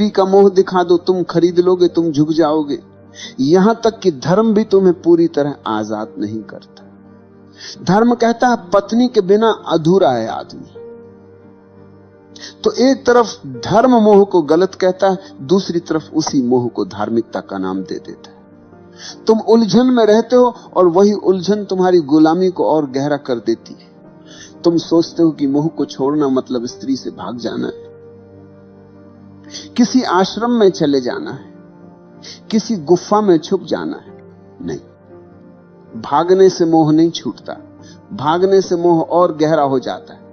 बिजली का मोह दिखा दो, तुम खरीद लोगे, तुम झुक जाओगे। यहां तक कि धर्म भी तुम्हें पूरी तरह आजाद नहीं करता। धर्म कहता है पत्नी के बिना अधूरा है आदमी। तो एक तरफ धर्म मोह को गलत कहता है, दूसरी तरफ उसी मोह को धार्मिकता का नाम दे देता है। तुम उलझन में रहते हो और वही उलझन तुम्हारी गुलामी को और गहरा कर देती है। तुम सोचते हो कि मोह को छोड़ना मतलब स्त्री से भाग जाना है, किसी आश्रम में चले जाना है, किसी गुफा में छुप जाना है। नहीं, भागने से मोह नहीं छूटता, भागने से मोह और गहरा हो जाता है।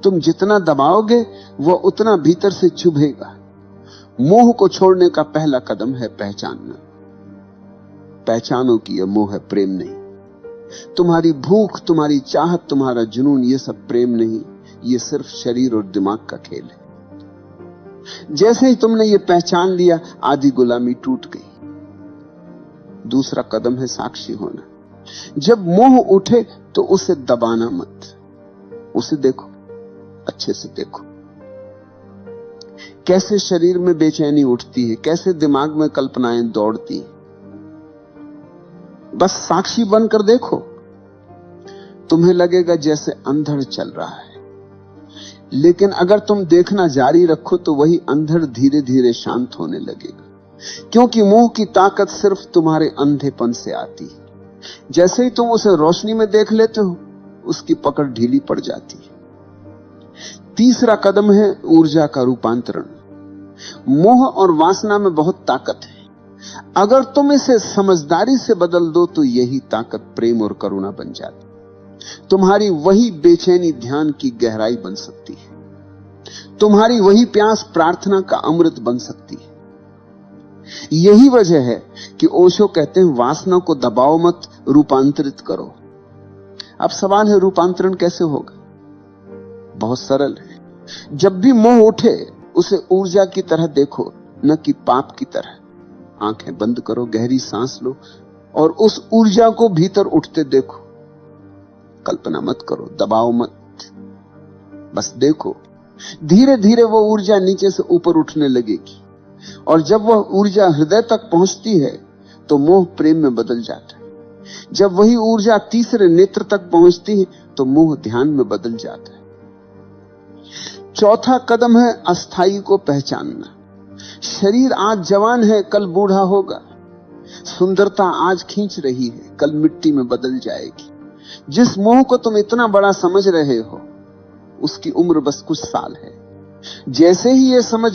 तुम जितना दबाओगे वह उतना भीतर से चुभेगा। मोह को छोड़ने का पहला कदम है पहचानना। पहचानो कि यह मोह है, प्रेम नहीं। तुम्हारी भूख, तुम्हारी चाहत, तुम्हारा जुनून, यह सब प्रेम नहीं, यह सिर्फ शरीर और दिमाग का खेल है। जैसे ही तुमने यह पहचान लिया, आधी गुलामी टूट गई। दूसरा कदम है साक्षी होना। जब मोह उठे तो उसे दबाना मत, उसे देखो, अच्छे से देखो। कैसे शरीर में बेचैनी उठती है, कैसे दिमाग में कल्पनाएं दौड़ती हैं। बस साक्षी बनकर देखो। तुम्हें लगेगा जैसे अंधड़ चल रहा है, लेकिन अगर तुम देखना जारी रखो तो वही अंधड़ धीरे धीरे शांत होने लगेगा। क्योंकि मोह की ताकत सिर्फ तुम्हारे अंधेपन से आती है। जैसे ही तुम उसे रोशनी में देख लेते हो, उसकी पकड़ ढीली पड़ जाती है। तीसरा कदम है ऊर्जा का रूपांतरण। मोह और वासना में बहुत ताकत है। अगर तुम इसे समझदारी से बदल दो तो यही ताकत प्रेम और करुणा बन जाती। तुम्हारी वही बेचैनी ध्यान की गहराई बन सकती है। तुम्हारी वही प्यास प्रार्थना का अमृत बन सकती है। यही वजह है कि ओशो कहते हैं वासना को दबाओ मत, रूपांतरित करो। अब सवाल है रूपांतरण कैसे होगा? बहुत सरल है। जब भी मोह उठे उसे ऊर्जा की तरह देखो, न कि पाप की तरह। आंखें बंद करो, गहरी सांस लो और उस ऊर्जा को भीतर उठते देखो। कल्पना मत करो, दबाओ मत, बस देखो। धीरे धीरे वो ऊर्जा नीचे से ऊपर उठने लगेगी और जब वह ऊर्जा हृदय तक पहुंचती है तो मोह प्रेम में बदल जाता है। जब वही ऊर्जा तीसरे नेत्र तक पहुंचती है तो मोह ध्यान में बदल जाता है। चौथा कदम है अस्थाई को पहचानना। शरीर आज जवान है, कल बूढ़ा होगा। सुंदरता आज खींच रही है, कल मिट्टी में बदल जाएगी। जिस मोह को तुम इतना बड़ा समझ रहे हो, उसकी उम्र बस कुछ साल है। जैसे ही यह समझ